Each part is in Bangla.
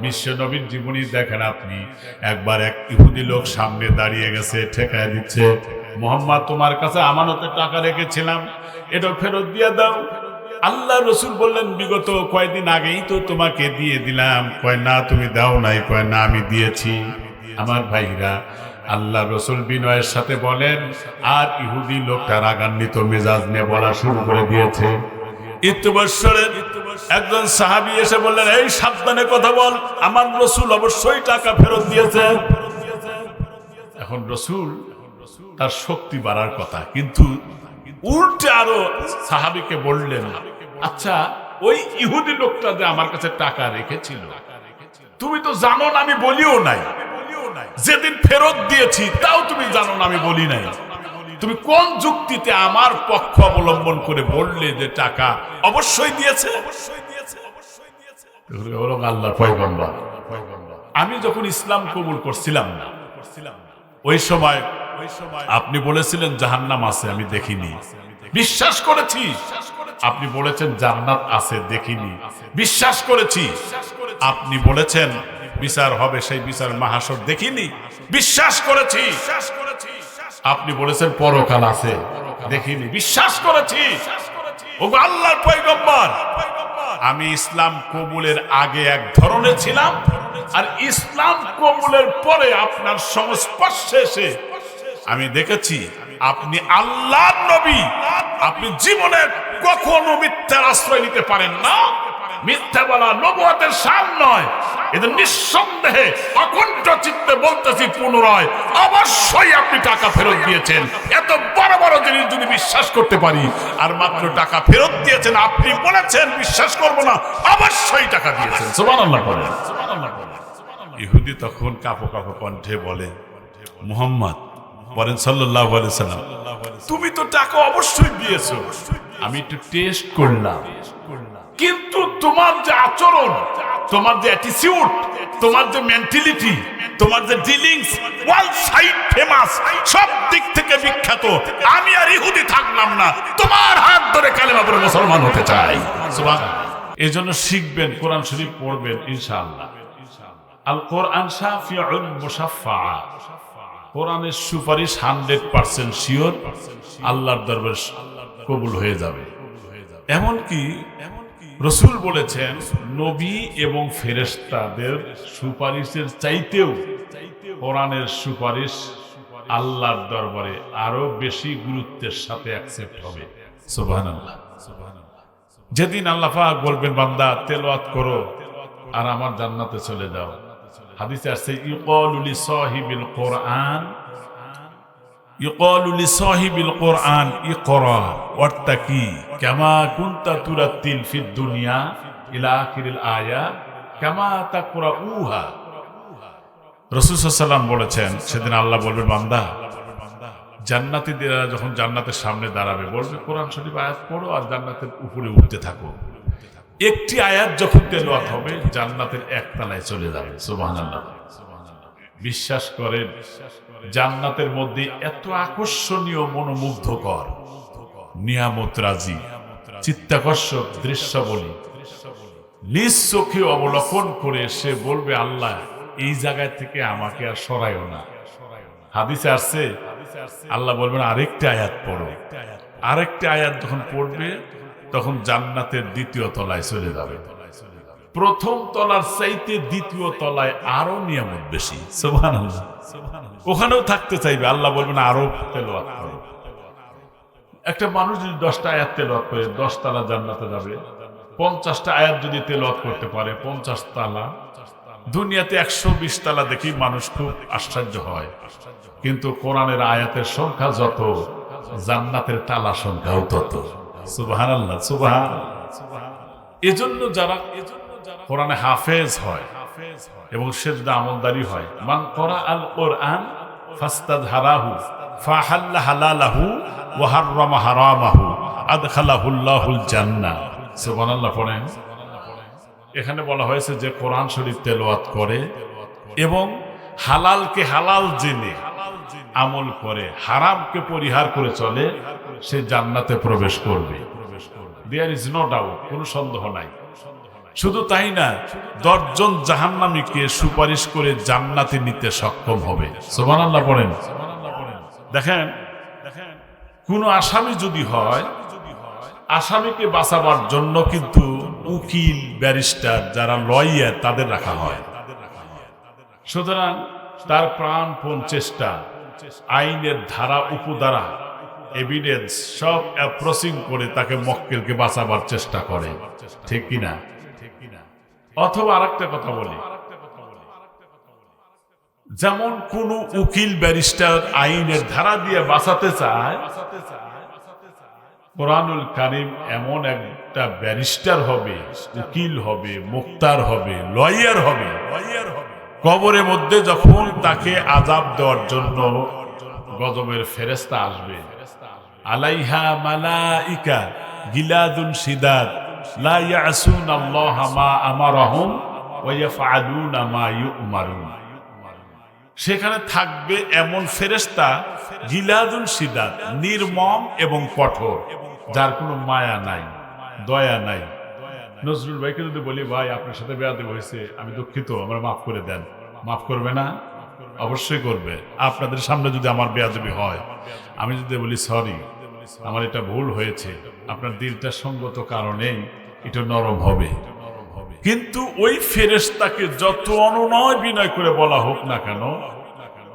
বিশ্ব নবীর জীবনী দেখেন আপনি। একবার এক ইহুদি লোক সামনে দাঁড়িয়ে গেছে, ঠেকায় দিচ্ছে, মুহাম্মদ তোমার কাছে আমানতে টাকা রেখেছিলাম, এটা ফেরত দিয়ে দাও। আল্লাহ রসুল বললেন বিগত কয়েকদিন আগেই তো তোমাকে দিয়ে দিলাম। কয় না তুমি দাও নাই। কয় না আমি দিয়েছি। আমার ভাইরা, আল্লাহ রসুল বিনয়ের সাথে বলেন, আর ইহুদি লোকটা রাগান্বিত মেজাজ নিয়ে বলা শুরু করে দিয়েছে। ইত্যবৎসরের একজন সাহাবী এসে বললেন, এই সাবধানে কথা বল, আমার রসুল অবশ্যই টাকা ফেরত দিয়েছে। এখন রসুল তার শক্তি বাড়ার কথা, কিন্তু উল্টে আরো সাহাবীকে বললেন, আচ্ছা ওই ইহুদি লোকটা যে আমার কাছে টাকা রেখেছিল, তুমি তো জানো না আমি বলিও নাই, যেদিন ফেরত দিয়েছি তাও তুমি জানো না আমি বলি নাই, তুমি কোন যুক্তিতে আমার পক্ষ অবলম্বন করে বললে যে টাকা অবশ্যই দিয়েছে? আল্লাহর পয়গম্বর, আমি যখন ইসলাম কবুল করছিলাম না, ওই সময় আপনি বলেছিলেন জাহান্নাম আছে, আমি দেখিনি, বিশ্বাস করেছি। আপনি বলেছেন জান্নাত আছে, দেখিনি, বিশ্বাস করেছি। আপনি বলেছেন বিচার হবে, সেই বিচার মাহাশর, দেখিনি, বিশ্বাস করেছি। আপনি বলেছেন পরকাল আছে, দেখিনি, বিশ্বাস করেছি। ওগো আল্লাহর পয়গম্বর, আমি ইসলাম কবুলের আগে এক ধরনের ছিলাম, আর ইসলাম কবুলের পরে আপনার সংস্পর্শে এসে আমি দেখেছি আপনি আল্লাহর নবী। আপনি জীবনে কখনো মিথ্যার আশ্রয় নিতে পারেন না। মিথ্যা বলা নবুয়তের শান নয়। এদের নিঃসন্দেহে অকণ্ঠ চিত্তে বলতেছি পুনরায়, অবশ্যই আপনি টাকা ফেরত দিয়েছেন। এত বড় বড় জিনিস যদি বিশ্বাস করতে পারি, আর মাত্র টাকা ফেরত দিয়েছেন, আপনি বলেছেন বিশ্বাস করব না, অবশ্যই টাকা দিয়েছেন। সুবহানাল্লাহ বলেন। ইহুদি তখন কাঁপো কাঁপো কণ্ঠে বলে, মুহাম্মদ বলেন সাল্লাল্লাহু আলাইহি সাল্লাম, তুমি তো টাকা অবশ্যই দিয়েছো, আমি একটু টেস্ট করলাম, কিন্তু তোমার যে আচরণ, তোমার যে অ্যাটিটিউড, তোমার যে মেন্টালিটি, তোমার যে ডিলিংস, ওয়ার্ল্ড সাইড ফেমাস, সব দিক থেকে বিখ্যাত। আমি আর ইহুদি থাকলাম না, তোমার হাত ধরে কালেমা পড়ে মুসলমান হতে চাই। সুবহানাল্লাহ। এজন্য শিখবেন, কোরআন শরীফ পড়বেন ইনশাআল্লাহ। আল কোরআন শাফিউল মুশাফফা, কোরআনের সুপারিশ 100% শিওর, আল্লাহর দরবারে কবুল হয়ে যাবে। এমনকি রসুল বলেছেন, নবী এবং ফেরেশতাদের সুপারিশের চাইতেও কোরআনের সুপারিশ আল্লাহর দরবারে আরো বেশি গুরুত্বের সাথে অ্যাকসেপ্ট হবে। সুবহানাল্লাহ। যেদিন আল্লাহ পাক বলবেন, বান্দা তেলাওয়াত করো আর আমার জান্নাতে চলে যাও। হাদিসে আছে, ইউকালু লিসাহিবিল কোরআন, ইউকালু লিসাহিবিল কোরআন ইকরা ওয়াত্তাকি কামা কুনতা তুরাতিল ফিদ দুনিয়া ইলা আখিরিল আয়া কামা তাকরাউহা। রাসূল সাল্লাল্লাহু আলাইহি ওয়াসাল্লাম বলেছেন, সেদিন আল্লাহ বলবেন, বান্দা, জান্নাতীরা যখন জান্নাতের সামনে দাঁড়াবে, বলবে কোরআন শরীফ আয়াত পড়ো আর জান্নাতের উপরে উঠতে থাকো। একটি আয়াত যখন তেলাওয়াত হবে, জান্নাতের একতলায় চলে যাবে। সুবহানাল্লাহ। বিশ্বাস করেন, জান্নাতের মধ্যে এত আকর্ষণীয়, মনোমুগ্ধকর, নিয়ামত রাজি, চিত্তাকর্ষক দৃশ্যাবলী নিজ চোখে অবলোকন করে সে বলবে, আল্লাহ এই জায়গায় থেকে আমাকে আর সরাইও না। হাদিসে আসছে, আল্লাহ বলবেন আরেকটি আয়াত পড়ো। আরেকটি আয়াত যখন পড়বে, তখন জান্নাতের দ্বিতীয় তলায় চলে যাবে। প্রথম তলার চাইতে দ্বিতীয় তলায় আরো নিয়ামত বেশি। সুবহানাল্লাহ। ওখানেও থাকতে চাইবে। আল্লাহ বলবেন আরো তেলাওয়াত করো। একটা মানুষ যদি 10টা আয়াত তেলাওয়াত করে 10 তালা জান্নাতে যাবে। 50টা আয়াত যদি তেলাওয়াত করতে পারে 50 তালা। দুনিয়াতে 120 তালা দেখি মানুষ খুব আশ্চর্য হয়, কিন্তু কোরআনের আয়াতের সংখ্যা যত, জান্নাতের তালা সংখ্যাও তত। সুবহানাল্লাহ, সুবহানাল্লাহ। এজন্য যারা কোরআনে হাফেজ হয় এবং সে যদি আমলদারি হয়, মান করা আল কোরআন ফাস্তাযহারাহু ফাহাল্লা হালালাহু ওয়া হাররামা হারামাহু আদখালাহুল্লাহুল জান্নাহ। সুবহানাল্লাহ পড়েন। এখানে বলা হয়েছে যে কোরআন শরীফ তেলাওয়াত করে এবং হালালকে হালাল জেনে আমল করে, হারামকে পরিহার করে চলে, সে জান্নাতে প্রবেশ করবে। দেয়ার ইজ নো ডাউট, কোনো সন্দেহ নাই। শুধু তাই না, 10 জন জাহান্নামীকে সুপারিশ করে জান্নাতে নিতে সক্ষম হবে। সুবহানাল্লাহ পড়েন। দেখেন, কোন আসামি যদি হয়, আসামিকে বাঁচাবার জন্য কিন্তু উকিল, ব্যারিস্টার, যারা লয়ার, তাদের রাখা হয়। সুতরাং তার প্রাণপণ চেষ্টা, আইনের ধারা উপধারা, এভিডেন্স সব অ্যাপ্রোচিং করে তাকে মক্কেলকে বাঁচাবার চেষ্টা করে, ঠিক কিনা? অথবা আরেকটা কথা বলি, যেমন কোন উকিল, ব্যারিস্টার আইনের ধারা দিয়ে বাঁচাতে চায়, কোরআনুল কারীম এমন একটা ব্যারিস্টার হবে, উকিল হবে, মুক্তার হবে, লয়ার হবে, কবরের মধ্যে যখন তাকে আযাব দেওয়ার জন্য গজবের ফেরেশতা আসবে, আলাইহা মালাইকা গিলাদুন শিদাদ লা ইয়াসুনাল্লাহা মা আমারাহুম ওয়া ইয়াফআলুনা মা ইউমারুন। সেখানে থাকবে এমন ফেরেশতা, গিলাদুন শিদাদ, নির্মম এবং কঠোর, যার কোনো মায়া নাই, দয়া নাই। নজরুল ভাইকে যদি বলি, ভাই আপনার সাথে বেয়াদবি হয়েছে, আমি দুঃখিত, আমার মাফ করে দেন, মাফ করবে না? অবশ্যই করবে। আপনাদের সামনে যদি আমার বেয়াদবি হয়, আমি যদি বলি সরি, আমার এটা ভুল হয়েছে, আপনার দিলটা সঙ্গত কারণেই এটা নরম হবে। কিন্তু ওই ফেরেশতাকে যত অনুনয় বিনয় করে বলা হোক না কেন,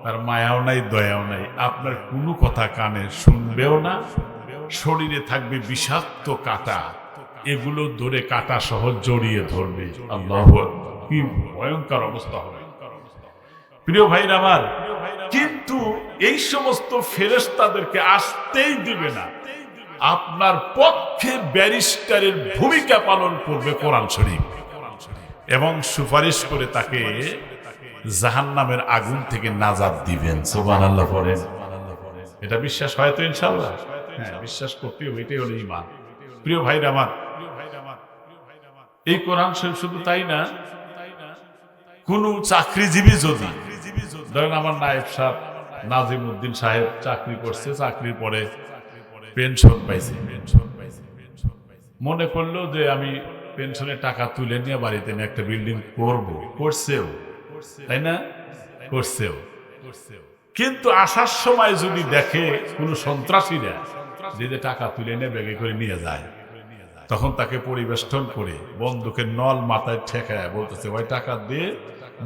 তার মায়াও নাই, দয়াও নাই, আপনার কোনো কথা কানে শুনবেও না। শরীরে থাকবে বিষাক্ত কাঁটা, এগুলো ধরে কাঁটা সহ জড়িয়ে ধরবে। আল্লাহু আকবার, কি ভয়ঙ্কর অবস্থা হবে প্রিয় ভাইরা আমার। কিন্তু এই সমস্ত ফেরেশতাদেরকে আসতেই দিবে না। আপনার পক্ষে ব্যারিস্টারের ভূমিকা পালন করবে কোরআন শরীফ, এবং সুপারিশ করে তাকে জাহান্নামের আগুন থেকে নাজাত দিবেন। সুবহানাল্লাহ পড়েন। এটা বিশ্বাস হয় তো ইনশাআল্লাহ? হ্যাঁ, বিশ্বাস করতে হবে, এটাই হলো ঈমান। প্রিয় ভাইরা আমার, এই কোরআন শরীফ শুধু তাই না, কোন চাকরিজীবী যদি, ধরেন আমার নায়েব সাহেব নাজিম উদ্দিন সাহেব চাকরি করছে, চাকরির পরে পেনশন পাইছে, মনে করলো যে আমি পেনশনের টাকা তুলে নিয়ে বাড়িতে নিয়ে একটা বিল্ডিং করব, করছেও, তাই না? করছেও। কিন্তু আসার সময় যদি দেখে কোন সন্ত্রাসীরা যে টাকা তুলে নিয়ে ব্যাগে করে নিয়ে যায়, তখন তাকে পরিবেষ্টন করে বন্দুকের নল মাথায় ঠেকায় বলতেছে, ভাই টাকা দিয়ে,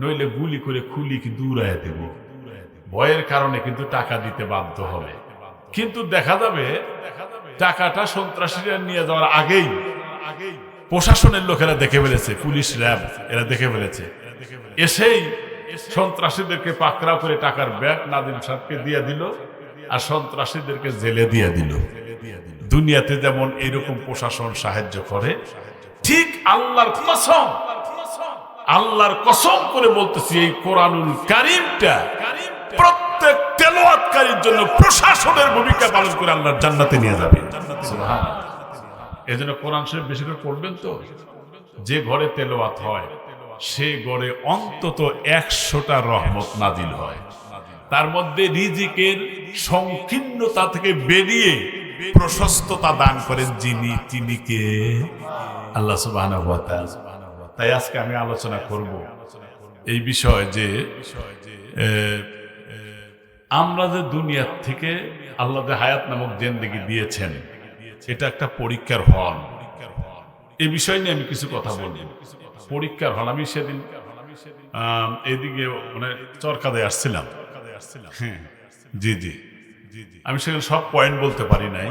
নইলে গুলি করে খুলি কিন্তু উড়াইয়া দেব। ভয়ের কারণে কিন্তু টাকা দিতে বাধ্য হবে। কিন্তু দেখা যাবে টাকাটা সন্ত্রাসীরা নিয়ে যাওয়ার আগেই প্রশাসনের লোকেরা দেখে ফেলেছে, পুলিশ, র্যাব, এরা দেখে ফেলেছে, এসেই সন্ত্রাসীদেরকে পাকড়াও করে টাকার ব্যাগ নাদিম সাহেবকে দিয়ে দিল, আর সন্ত্রাসীদেরকে জেলে দিয়ে দিল। দুনিয়াতে যেমন এরকম প্রশাসন সাহায্য করে, ঠিক আল্লাহর কসম, আল্লাহর কসম করে বলতেছি, এই কোরআনুল কারীমটা প্রত্যেক তেলাওয়াতকারীর জন্য প্রশাসনের ভূমিকা পালন করে আল্লাহর জান্নাতে নিয়ে যাবে। সুবহানাল্লাহ। এজন্য কোরআন শরীফ বেশি করে পড়বেন তো। যে ঘরে তেলাওয়াত হয় সে ঘরে অন্তত 100টা রহমত নাজিল হয়। তার মধ্যে রিজিকের সংকীর্ণতা থেকে বেরিয়ে প্রশস্ততা দান করেন যিনি, তিনি কে? আল্লাহ সুবহানাহু ওয়া তাআলা। তাই আজকে আমি আলোচনা করব এই বিষয় যে আমরা যে দুনিয়ার থেকে আল্লাহ যে হায়াত নামক জিন্দেগি দিয়েছেন, এটা একটা পরীক্ষার হল। এই বিষয় নিয়ে আমি কিছু কথা বলবো। পরীক্ষার হল। আমি সেদিন এদিকে মানে চরকাদে আসছিলাম। হ্যাঁ, জি জি, আমি সেখানে সব পয়েন্ট বলতে পারি নাই।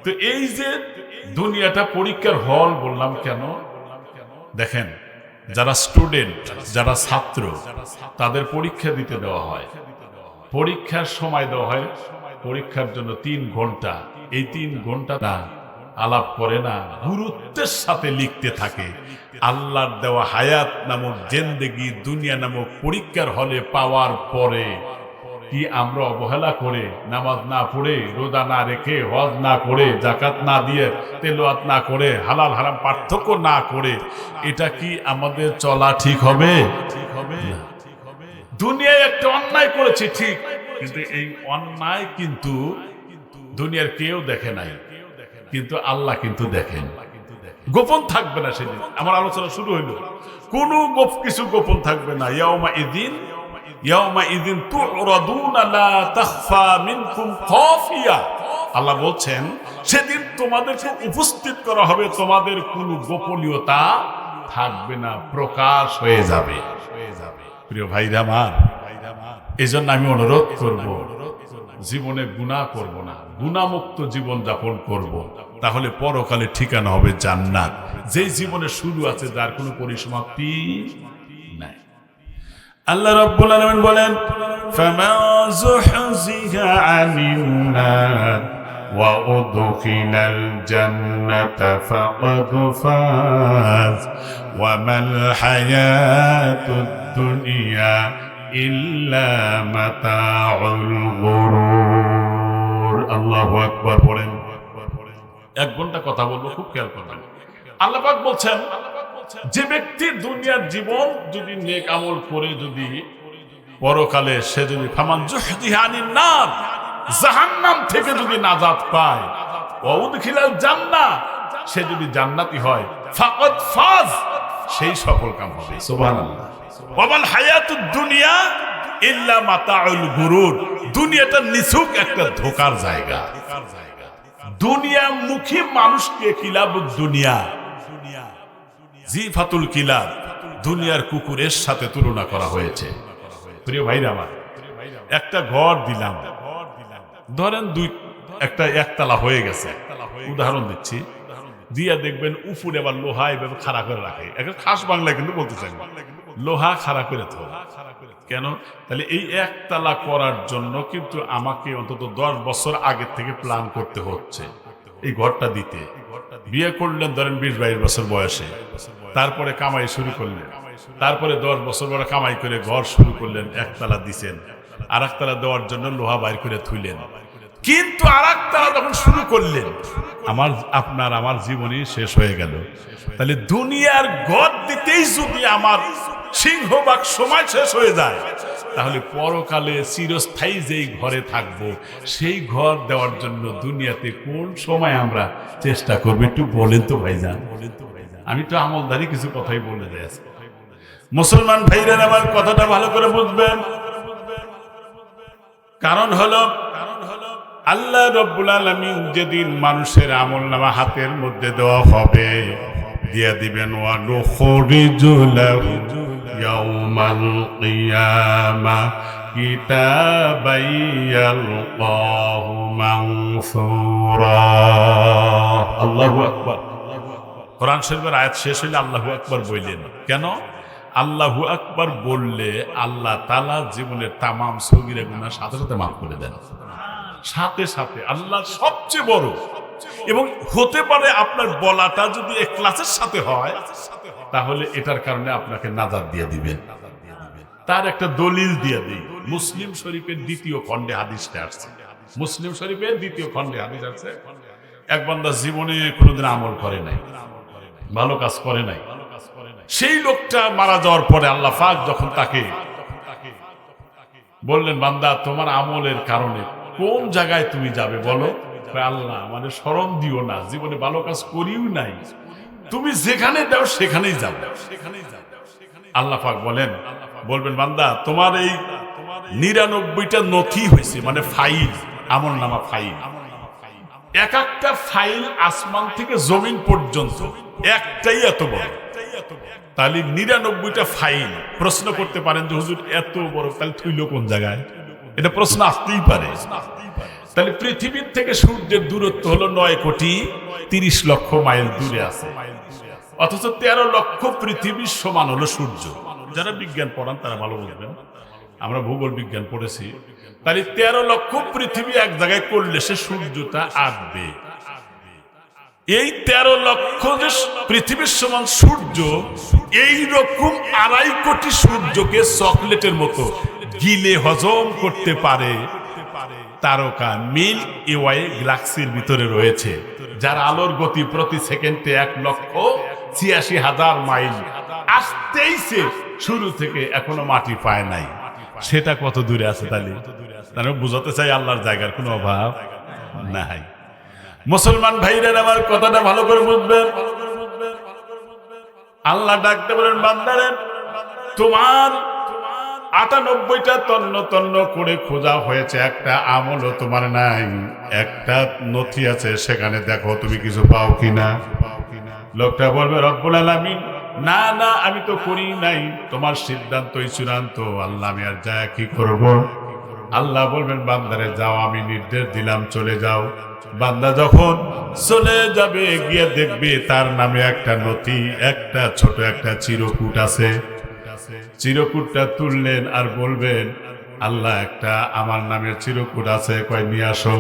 তো এই যে দুনিয়াটা পরীক্ষার হল বললাম কেন? দেখেন, যারা স্টুডেন্ট, যারা ছাত্র, তাদের পরীক্ষা দিতে দেওয়া হয়, পরীক্ষার সময় দেওয়া হয় পরীক্ষার জন্য 3 ঘন্টা। এই 3 ঘন্টা না আলাপ করে না, গুরুত্বের সাথে লিখতে থাকে। আল্লাহর দেওয়া হায়াত নামক জিন্দেগি দুনিয়া নামক পরীক্ষার হলে পাওয়ার পরে কি আমরা অবহেলা করে, নামাজ না পড়ে, রোজা না রেখে, হজ না করে, যাকাত না দিয়ে, তেলাওয়াত না করে, হালাল হারাম পার্থক্য না করে, এটা কি আমাদের চলা ঠিক হবে? দুনিয়ায় একটা অন্যায় করেছে ঠিক, কিন্তু এই অন্যায় কিন্তু দুনিয়ার কেউ দেখে নাই, কিন্তু আল্লাহ কিন্তু দেখেন। গোপন থাকবে না সেদিন। আমার আলোচনা শুরু হইল, কোনো কিছু গোপন থাকবে না। ইয়াউমা ইদিন তুরাদুনা লা তাখফা মিনকুম খাফিয়া। আল্লাহ বলছেন সেদিন তোমাদেরকে উপস্থিত করা হবে, তোমাদের কোনো গোপনীয়তা থাকবে না, প্রকাশ হয়ে যাবে। প্রিয় ভাইরা আমার, এই জন্য আমি অনুরোধ করব, জীবনে গুনাহ করব না, গুনাহমুক্ত জীবন যাপন করব, তাহলে পরকালে ঠিকানা হবে জান্নাত। যেই জীবনে শুরু আছে, যার কোনো পরিসমাপ্তি নাই। আল্লাহ রাব্বুল আলামিন বলেন, ফামান যুহজিহা আনিন নার ওয়া উদখিলাল জান্নাতা ফাকাদ ফাজ ওয়া মাল হায়াতুদ দুনিয়া ইল্লা মাতাউল গুরুর। আল্লাহু আকবার পড়েন। 1 ঘন্টা কথা বলবো, খুব খেয়াল করবেন। আল্লাহ পাক বলছেন, যে ব্যক্তি দুনিয়ার জীবন যদি নেক আমল করে, যদি পরকালে সে যদি ফামান যুহজিহা আনিন নার, জাহান্নাম থেকে যদি নাজাত পায়, ওয়া উদখিলাল জান্নাহ, সে যদি জান্নাতি হয়, ফাকাদ ফাজ, সেই সফল কাম হবে। সুবহানাল্লাহ। ওয়া মাল হায়াতুদ দুনিয়া ইল্লা মাতাউল গুরুর। দুনিয়াটা নিছক একটা ধোঁকার জায়গা। দুনিয়ামুখী মানুষকে কিলাবুদ দুনিয়া, জিফাতুল কিলাব, দুনিয়ার কুকুরের সাথে তুলনা করা হয়েছে। প্রিয় ভাইরা আমার, একটা ঘর দিলাম, ধরেন একটা একতলা হয়ে গেছে, উদাহরণ দিচ্ছি, দিয়া দেখবেন উপরে আবার লোহা এভাবে খাড়া করে রাখে। একটা খাস বাংলায় কিন্তু বলতে চাই, লোহা খাড়া করে তো কেন? তাহলে এই একতলা করার জন্য কিন্তু আমাকে অন্তত 10 বছর আগে থেকে প্ল্যান করতে হচ্ছে এই ঘরটা দিতে। বিয়ে করলেন ধরেন 20-22 বছর বয়সে, তারপরে কামাই শুরু করলেন, তারপরে 10 বছর পরে কামাই করে ঘর শুরু করলেন, একতলা দিছেন, আর একতলা দেওয়ার জন্য লোহা বাইর করে থুইলেন। কিন্তু আর একতলা যখন শুরু করলেন, আমার জীবনই শেষ হয়ে গেল। তাহলে দুনিয়ার ঘর দিতেই যদি আমার সিংহভাগ সময় শেষ হয়ে যায়, তাহলে পরকালে চিরস্থায়ী যেই ঘরে থাকবো, সেই ঘর দেওয়ার জন্য দুনিয়াতে কোন সময় আমরা চেষ্টা করবো? একটু বলেন তো ভাইজান। আমি তো আমলদারি কিছু কথাই বলে যাচ্ছি। মুসলমান ভাইরা আমার কথাটা ভালো করে বুঝবেন। কারণ হলো আল্লাহ রাব্বুল আলামিন যেদিন মানুষের আমলনামা হাতের মধ্যে দেওয়া হবে, দিয়া দিবেন, ওয়া নুখরিজু লাহু ইয়াউমাল কিয়ামাহ কিতাবান ইয়ালকাহু মানসুরা। আল্লাহু আকবার। কোরআন শরীফের আয়াত শেষ হইলে আল্লাহু আকবার বললেন কেন? আল্লাহু আকবার বললে আল্লাহ তাআলা জীবনের তামাম সগীরা গুনাহ সাথে সাথে মাফ করে দেন। সাথে সাথে। আল্লাহ সবচেয়ে বড়। এবং হতে পারে আপনার বলাটা যদি ইখলাসের সাথে হয়, তাহলে এটার কারণে আপনাকে নাজাত দিয়ে দিবেন। তার একটা দলিল দিয়ে দিই। মুসলিম শরীফের 2য় খণ্ডে হাদিসটা আসছে। মুসলিম শরীফের 2য় খণ্ডে হাদিস আছে, এক বান্দা জীবনে কোনোদিন আমল করে নাই, ভালো কাজ করে নাই। সেই লোকটা মারা যাওয়ার পরে আল্লাহ পাক যখন তাকে বললেন, বান্দা তোমার আমলের কারণে কোন জায়গায় তুমি যাবে বলো? আল্লাহ মানে স্মরণ দিও না, জীবনে ভালো কাজ করিও নাই, তুমি যেখানে দাও সেখানেই যাবে। আল্লাহ পাক বলবেন, বান্দা তোমার এই 99টা নথি হয়েছে, মানে ফাইল, আমলনামা ফাইল। এক একটা ফাইল আসমান থেকে জমিন পর্যন্ত একটাই এত বড়। তাহলে 99টা ফাইল। প্রশ্ন করতে পারেন যে হুজুর এত বড় তাহলে থইল কোন জায়গায়? এটা প্রশ্ন আসতেই পারে। তাহলে পৃথিবীর থেকে সূর্যের দূরত্ব হলো 9,30,00,000 মাইল দূরে আছে, অথচ 13 লক্ষ পৃথিবীর সমান হলো সূর্য। যারা বিজ্ঞান পড়ান তারা ভালো বুঝবেন, আমরা ভূগোল বিজ্ঞান পড়েছি। তাহলে 13 লক্ষ পৃথিবী এক জায়গায় করলে সে সূর্যটা আসবে। এই 13 লক্ষ যে পৃথিবীর সমান সূর্য, এই রকম 2.5 কোটি সূর্যকে চকলেটের মতো গিলে হজম করতে পারে তারকা মিল্কি ওয়ে গ্যালাক্সির ভিতরে রয়েছে, যার আলোর গতি প্রতি সেকেন্ডে 1,86,000 মাইল। আসতেই সে শুরু থেকে এখনো মাটি পায় নাই। সেটা কত দূরে আছে? তাহলে বুঝাতে চাই আল্লাহর জায়গার কোনো অভাব নাই। মুসলমান ভাইরা আমার কথাটা ভালো করে বুঝবেন। আল্লাহ ডাকতে বলেন, বান্দারে তোমার ৯৮টা তন্ন তন্ন করে খোঁজা হয়েছে, একটা আমলও তোমার নাই। একটা নথি আছে, সেখানে দেখো তুমি কিছু পাও কিনা। লোকটা বলবে, রব্বুল আলামিন, না না, আমি তো করি নাই, তোমার সিদ্ধান্তই চূড়ান্ত। আল্লাহ, আমি আর যা কি করব? আল্লাহ বলবেন, বান্দারে যাও, আমি নির্দেশ দিলাম, চলে যাও। বান্দা যখন চলে যাবে, গিয়ে দেখবে তার নামে একটা নথি, একটা ছোট একটা চিরকুট আছে। চিরকুটটা তুললেন আর বলবেন, আল্লাহ, একটা আমার নামের চিরকুট আছে, কয় নিয়ে আসো।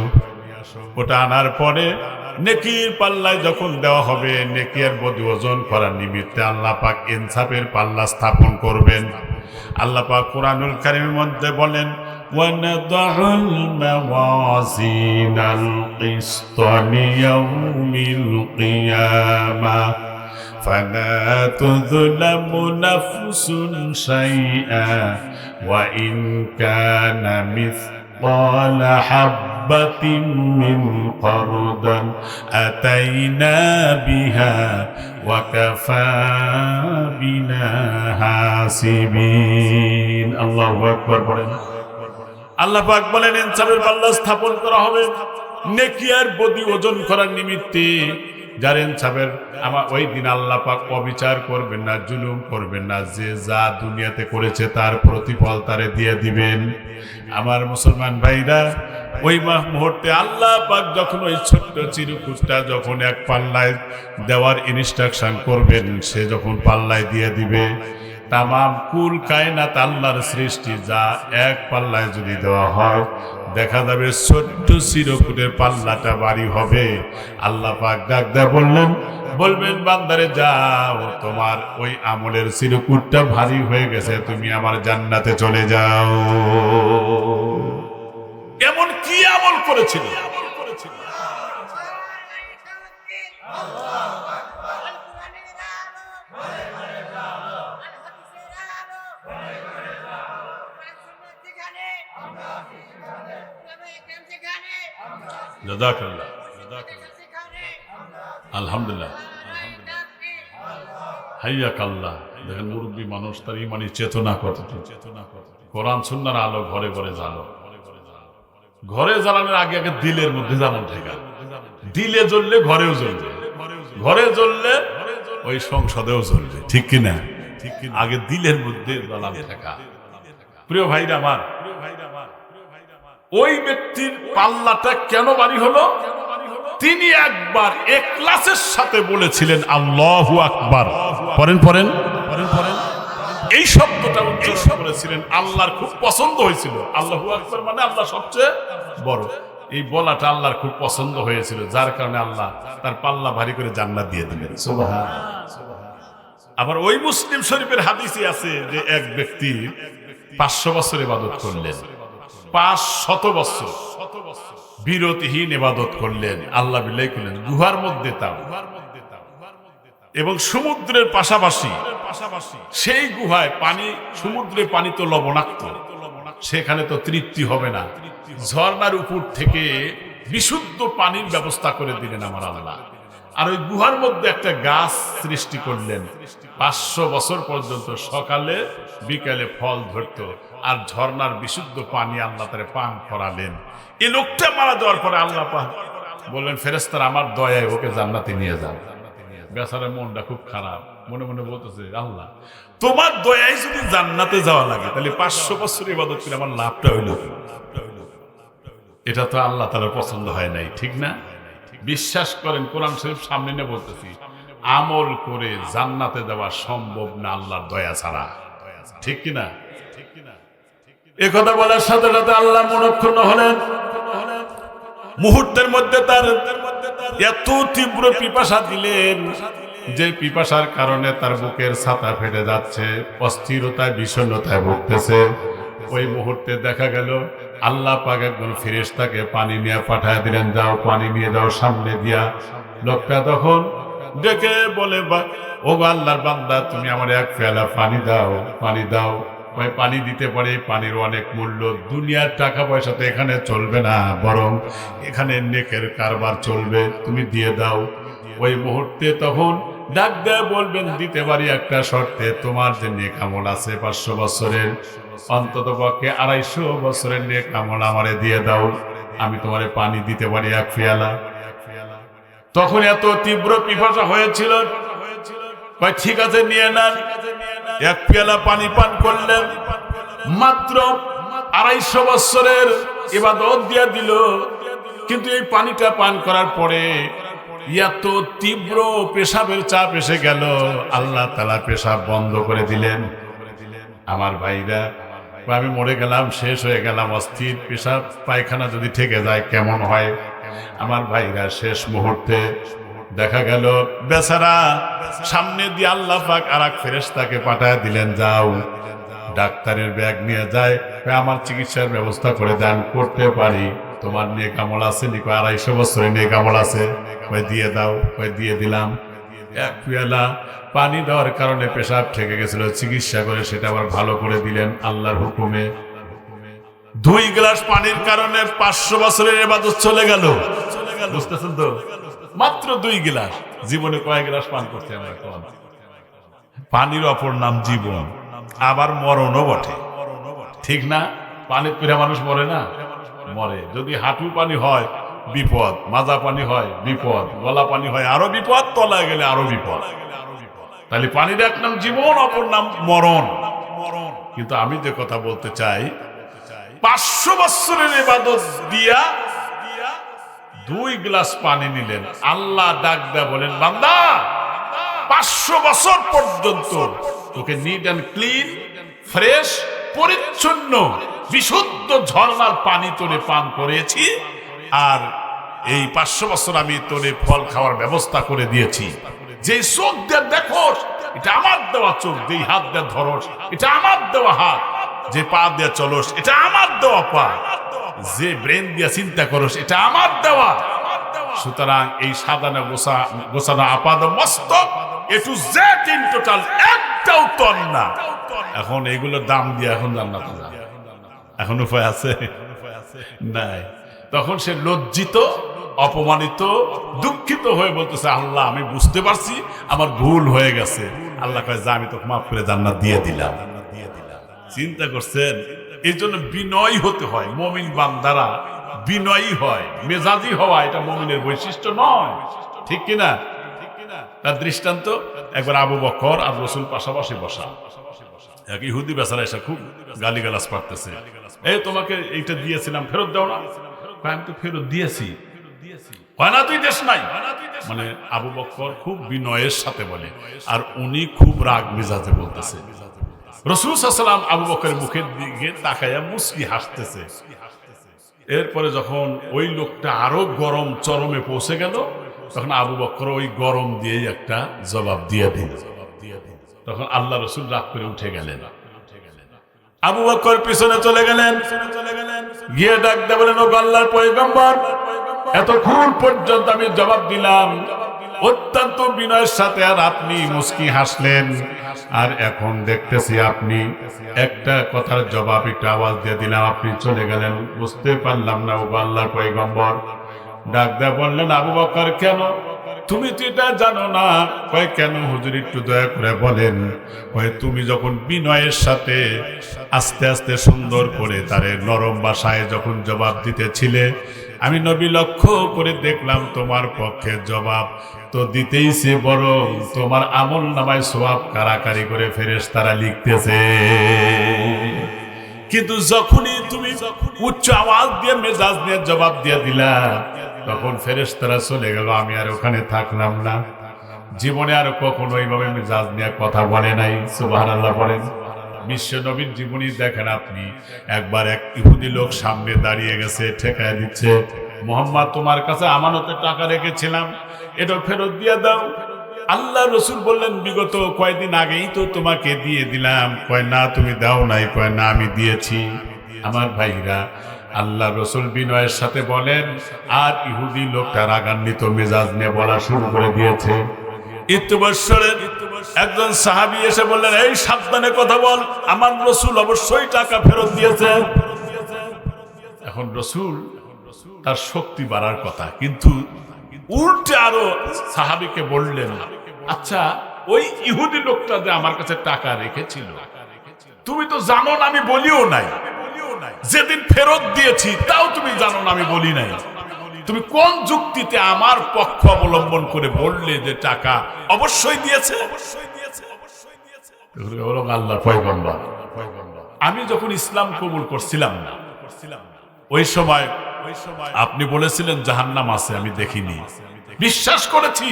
ওটা আনার পরে নেকির পাল্লায় যখন দেওয়া হবে, নেকি আর বদি ওজন করার নিমিত্তে আল্লাহ পাক ইনসাফের পাল্লা স্থাপন করবেন। আল্লাহ পাক কুরআনুল কারীমের মধ্যে বলেন, ওয়ানাদাউল মাওয়াজিনাল কিসত লিয়াউমিল কিয়ামাহ ফালা তুযলামু নাফসুন শাইআ ওয়া ইন কানা মিসকালা হাব্বাতিন মিন খারদাল আতাইনা বিহা ওয়া কাফা বিনা হাসিবিন। আল্লাহু আকবার বলেন। আল্লাহ পাক বলেন, ইনসাফের পাল্লা স্থাপন করা হবে নেকি আর বদি ওজন করার নিমিত্তে। যার ইনসাফের, আমার ওই দিন আল্লাহ পাক অবিচার করবেন না, জুলুম করবেন না। যে যা দুনিয়াতে করেছে তার প্রতিফল তারে দিয়ে দিবেন। আমার মুসলমান ভাইরা, ওই মুহূর্তে আল্লাহ পাক যখন ওই ছোট্ট চিরকুটটা যখন এক পাল্লায় দেওয়ার ইনস্ট্রাকশন করবেন, সে যখন পাল্লায় দিয়ে দিবে, তামাম কুল কায়নাত আল্লাহর সৃষ্টি যা এক পাল্লায় যদি দেওয়া হয়, দেখা যাবে ছোট্ট চিরকুটের পাল্লাটা ভারী হবে। আল্লাহ পাক ডাক দেয়া বলবেন, বান্দারে যাও, তোমার ওই আমলের চিরকুটটা ভারী হয়ে গেছে, তুমি আমার জান্নাতে চলে যাও। এমন কি আমল করেছিল? জাযাকাল্লাহ, আলহামদুলিল্লাহ, হাইয়াকাল্লাহ। দেখেন, মুরব্বী মানুষ, তার ইমানি চেতনা কত। কোরআন সুন্নাহর আলো ঘরে ঘরে জ্বালো। ঘরে জ্বালানোর আগে আগে দিলের মধ্যে জ্বালান ঠেকা। দিলে জ্বললে ঘরেও জ্বলবে, ঘরে জ্বললে ওই সংসদেও জ্বলবে, ঠিক কিনা? আগে দিলের মধ্যে জ্বালান ঠেকা। প্রিয় ভাইরা আমার, ওই ব্যক্তির পাল্লাটা কেন ভারী হলো? তিনি একবার ইখলাসের সাথে বলেছিলেন আল্লাহু আকবার। পড়েন। এই শব্দটা উচ্চারণ করেছিলেন, আল্লাহর খুব পছন্দ হয়েছিল। আল্লাহু আকবার মানে আল্লাহ সবচেয়ে বড়। এই বলাটা আল্লাহর খুব পছন্দ হয়েছিল, যার কারণে আল্লাহ তার পাল্লা ভারী করে জান্নাত দিয়ে দিলেন। সুবহানাল্লাহ। আবার ওই মুসলিম শরীফের হাদিসে আছে যে এক ব্যক্তি 500 বছর ইবাদত করলেন, 500 বছর বিরতিহীন ইবাদত করলেন, আল্লাহ বিলাই করলেন গুহার মধ্যে, তাও এবং সমুদ্রের পাশাপাশি। সেই গুহায় পানি, সমুদ্রের পানি তো লবণাক্ত, সেখানে তো তৃপ্তি হবে না। ঝর্ণার উপর থেকে বিশুদ্ধ পানির ব্যবস্থা করে দিলেন আমার আল্লাহ। আর ওই গুহার মধ্যে একটা গাছ সৃষ্টি করলেন, 500 বছর পর্যন্ত সকালে বিকালে ফল ধরত, আর ঝর্ণার বিশুদ্ধ পানি আল্লাহ তারে পান করালেন। এই লোকটা মারা যাওয়ার পরে আল্লাহ পাক বললেন, ফেরেশতারা আমার দয়ায় ওকে জান্নাতে নিয়ে যান। বেচারার মনটা খুব খারাপ, মনে মনে বলতেছে, আল্লাহ তোমার দয়ায় যদি জান্নাতে যাওয়া লাগে, তাহলে 500 বছর ইবাদত করে আমার লাভটা হইল। এটা তো আল্লাহ তাআলার পছন্দ হয় নাই, ঠিক না? বিশ্বাস করেন, কোরআন শরীফ সামনে নিয়ে বলতেছি, আমল করে জান্নাতে যাওয়া সম্ভব না আল্লাহর দয়া ছাড়া, ঠিক কিনা? এ কথা বলার সাথে সাথে আল্লাহ মনক্ষুণ্ণ হলেন। মুহূর্তের মধ্যে তার এত তীব্র পিপাসা দিলেন যে পিপাসার কারণে তার বুকের ছাতা ফেটে যাচ্ছে, অস্থিরতায় বিষণ্ণতায় ভুগতেছে। ওই মুহূর্তে দেখা গেল আল্লাহ পাক একজন ফেরেশতাকে পানি নিয়ে পাঠায় দিলেন, যাও পানি নিয়ে যাও সামনে দিয়া। লোকটা তখন ডেকে বলে, ও আল্লাহর বান্দা, তুমি আমার এক পেয়ালা পানি দাও, পানি দাও। ভাই, পানি দিতে পারে, পানির অনেক মূল্য, দুনিয়ার টাকা পয়সা তো এখানে চলবে না, বরং এখানে নেকের কারবার চলবে, তুমি দিয়ে দাও। ওই মুহূর্তে তখন ডাক দেয় বলবেন দিতে পারি একটা শর্তে, তোমার যে নেক আমল আছে 500 বছরের, অন্তত পক্ষে 250 বছরের নেক আমল আমারে দিয়ে দাও, আমি তোমারে পানি দিতে পারি 1 পেয়ালা। তখন এত তীব্র পিপাসা হয়েছিল, কয় ঠিক আছে নিয়ে নেন। 1 পেয়ালা পানি পান করলেন, মাত্র 250 বছরের ইবাদত দিয়ে দিল। কিন্তু এই পানিটা পান করার পরে এত তীব্র পেশাবের চাপ এসে গেল, আল্লাহ তাআলা পেশাব বন্ধ করে দিলেন। আমার ভাইরা, আমি মরে গেলাম, শেষ হয়ে গেলাম, অস্থির, পেশাব পায়খানা যদি ঠেকে যায় কেমন হয়। আমার ভাইরা, শেষ মুহূর্তে দেখা গেল বেচারা সামনে দিয়ে আল্লাহ পাক আরেক ফেরেশতাকে পাঠায় দিলেন, যাও ডাক্তারের ব্যাগ নিয়ে যায়, আমার চিকিৎসার ব্যবস্থা করে দেন। করতে পারি, তোমার নেক আমল আছে নি? 250 বছরের নেক আমল আছে, দিয়ে দাও। দিয়ে দিলাম। 1 পেয়ালা পানি দেওয়ার কারণে পেশাব ঠেকে গেছিল, চিকিৎসা করে সেটা আবার ভালো করে দিলেন আল্লাহর হুকুমে। 2 গ্লাস পানির কারণে 500 বছরের ইবাদত চলে গেল। বুঝতেছেন তো? মাত্র 2 গ্লাস। জীবনে কয় গ্লাস পান করতে আমরা? পানির অপর নাম জীবন, আবার মরণও বটে, ঠিক না? পানি পিরা মানুষ মরে না? মরে। যদি হাঁটু পানি হয় বিপদ, মাজা পানি হয় বিপদ, গলা পানি হয় আরো বিপদ, তলায় গেলে আরো বিপদ। তাহলে পানির এক নাম জীবন, অপর নাম মরণ। কিন্তু আমি যে কথা বলতে চাই, 500 বছরের ইবাদত দিয়া 2 গ্লাস পানি নিলেন। আল্লাহ ডাক দেয়া বলেন, বান্দা 500 বছর পর্যন্ত তোকে নিট অ্যান্ড ক্লিন, ফ্রেশ, পরিচ্ছন্ন, বিশুদ্ধ ঝর্ণার পানি তোরে পান করেছি, আর এই 500 বছর আমি তোরে ফল খাওয়ার ব্যবস্থা করে দিয়েছি। যে চোখ দিয়ে দেখোস এটা আমার দেওয়া চোখ, যে হাত দিয়ে ধরোস এটা আমার দেওয়া হাত, যে পা দিয়ে চলোস এটা আমার দেওয়া পা, যে ব্রেন দিয়ে চিন্তা করোস এটা আমার দেওয়া। সুতরাং এই সাজানো গোছানো আপাদ মস্তক এ টু জেড ইন টোটাল একটাও তন না। এখন এগুলোর দাম দিয়ে এখন জান্নাতে যান, এখন উপায় আছে? নাই। তখন সে লজ্জিত, অপমানিত, দুঃখিত হয়ে বলতেছে, আল্লাহ আমি বুঝতে পারছি আমার ভুল হয়ে গেছে। আল্লাহ কয়, যা আমি তোকে মাফ করে জান্নাত দিয়ে দিলাম। চিন্তা করছেন? এই জন্য বিনয়ী হতে হয়। মুমিন বান্দারা বিনয়ী হয়, মেজাজি হওয়া এটা মুমিনের বৈশিষ্ট্য নয়, ঠিক কিনা? তার দৃষ্টান্ত, একবার আবু বকর আর রাসূল পাশাপাশি বসা, এক ইহুদি বেচারা এসে খুব গালিগালাজ করতেছে, এই তোমাকে এইটা দিয়েছিলাম ফেরত দাও না। আমি তো ফেরত দিয়েছি। হয় না তুই দেশ নাই? মানে আবু বকর খুব বিনয়ের সাথে বলে, আর উনি খুব রাগ মেজাজে বলতেছে। রাসূল সাল্লাল্লাহু আলাইহি ওয়াসাল্লাম আবু বকরের মুখের দিকে তাকায়া মুস্কি হাসতেছে। এরপরে যখন ওই লোকটা আরো গরম চরমে পৌঁছে গেল, তখন আবু বকর ওই গরম দিয়েই একটা জবাব দিয়ে দিল। তখন আল্লাহ রাসূল রাগ করে উঠে গেলেন। আবু বকর পিছনে চলে গেলেন, গিয়ে ডাক দিয়ে বলেন, ও আল্লাহর পয়গম্বর, এতক্ষণ পর্যন্ত আমি জবাব দিলাম অত্যন্ত বিনয়ের সাথে, আর আপনি মুস্কি হাসলেন, আর এখন দেখতেছি আপনি একটা কথার জবাব একটু আওয়াজ দিয়ে দিলাম, আপনি চলে গেলেন, বুঝতে পারলাম না ও আল্লাহর পয়গম্বর। ডাক দিয়ে বললেন, আবু বকর কেন? তুমি তো এটা জানো না। কয় কেন হুজুর, একটু দয়া করে বলেন। কয় তুমি যখন বিনয়ের সাথে আস্তে আস্তে সুন্দর করে তারে নরম ভাষায় যখন জবাব দিতেছিলে, আমি নবী লক্ষ্য করে দেখলাম তোমার পক্ষে জবাব তো দিতেইছে, বরং তোমার আমল নামায় সওয়াব কারাকারি করে ফেরেশতারা লিখতেছে। কিন্তু যখনই তুমি উচ্চ আওয়াজ দিয়ে মেজাজ নিয়ে জবাব দিয়ে দিলা, তখন ফেরেশতারা চলে গেল, আমি আর ওখানে থাকলাম না। জীবনে আর কখনো এইভাবে মেজাজ নিয়ে কথা বলে নাই। সুবহানাল্লাহ বলেন। বিশ্ব নবীর জীবনী দেখেন আপনি, একবার এক ইহুদি লোক সামনে দাঁড়িয়ে গেছে, ঠেকায় দিচ্ছে, মুহাম্মদ তোমার কাছে আমানতে টাকা রেখেছিলাম, এটা ফেরত দিয়ে দাও। আল্লাহ রাসূল বললেন, বিগত কয়েকদিন আগেই তো তোমাকে দিয়ে দিলাম। কয় না তুমি দাও নাই। কয় না আমি দিয়েছি। আমার ভাইরা, আল্লাহ রাসূল বিনয়ের সাথে বলেন, আর ইহুদি লোকটা রাগান্বিত মেজাজ নিয়ে বলা শুরু করে দিয়েছে। ইতবসরের একজন সাহাবী এসে বললেন, এই সাবধানে কথা বল, আমার রাসূল অবশ্যই টাকা ফেরত দিয়েছে। এখন রাসূল তার শক্তি বাড়ার কথা, কিন্তু উল্টে আরো সাহাবীকে বললেন, আচ্ছা, ওই ইহুদি লোকটা যে আমার কাছে টাকা রেখেছিল, তুমি তো জানো না আমি বলিও নাই। যেদিন ফেরত দিয়েছি তাও তুমি জানো না আমি বলি নাই। তুমি কোন যুক্তিতে আমার পক্ষ অবলম্বন করে বললে যে টাকা অবশ্যই দিয়েছে? আল্লাহর পয়গম্বর, আমি যখন ইসলাম কবুল করছিলাম না, ওই সময় আপনি বলেছিলেন জাহান্নাম আছে, আমি দেখিনি, বিশ্বাস করেছি।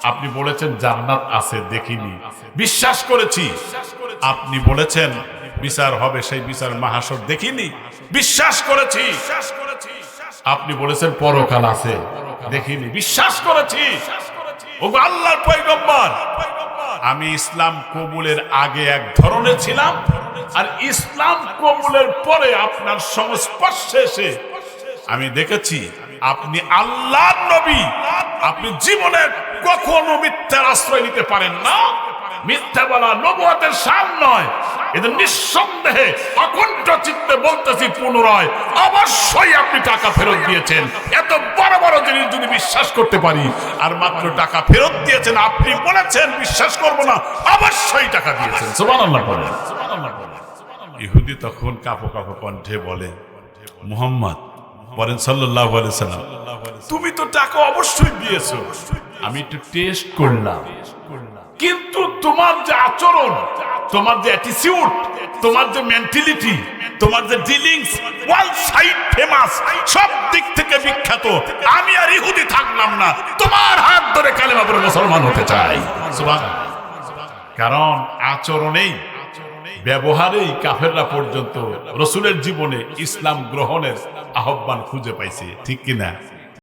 আপনি বলেছেন জান্নাত আছে, দেখিনি, বিশ্বাস করেছি। আপনি বলেছেন বিচার হবে, সেই বিচার মাহাশর, দেখিনি, বিশ্বাস করেছি। আপনি বলেছেন পরকাল আছে, দেখিনি, বিশ্বাস করেছি। ওগো আল্লাহর পয়গম্বর, আমি ইসলাম কবুলের আগে এক ধরনের ছিলাম, আর ইসলাম কবুলের পরে আপনার সংস্পর্শে এসে আমি দেখেছি আপনি আল্লাহর নবী। আপনি জীবনে কখনো মিথ্যার আশ্রয় নিতে পারেন না। মিথ্যা বলা নবুয়তের শান নয়। এদের নিঃসন্দেহে অকণ্ঠ চিত্তে বলতেছি পুনরায়, অবশ্যই আপনি টাকা ফেরত দিয়েছেন। এত বড় বড় জিনিস যদি বিশ্বাস করতে পারি, আর মাত্র টাকা ফেরত দিয়েছেন, আপনি বলেছেন বিশ্বাস করব না, অবশ্যই টাকা দিয়েছেন। সুবহানাল্লাহ বলেন। ইহুদি তখন কাঁপো কাঁপো কণ্ঠে বলে, মুহাম্মদ বলেন সাল্লাল্লাহু আলাইহি সাল্লাম, তুমি তো টাকা অবশ্যই দিয়েছো, আমি একটু টেস্ট করলাম, কিন্তু তোমার যে আচরণ, তোমার যে অ্যাটিটিউড, তোমার যে মেন্টালিটি, তোমার যে ডিলিংস, ওয়ার্ল্ড সাইড ফেমাস, সব দিক থেকে বিখ্যাত। আমি আর ইহুদি থাকলাম না, তোমার হাত ধরে কালেমা পড়ে মুসলমান হতে চাই। সুবহানাল্লাহ। কারণ আচরণেই, ব্যবহারেই কাফেররা পর্যন্ত রসুলের জীবনে ইসলাম গ্রহণের আহ্বান খুঁজে পাইছে, ঠিক কিনা?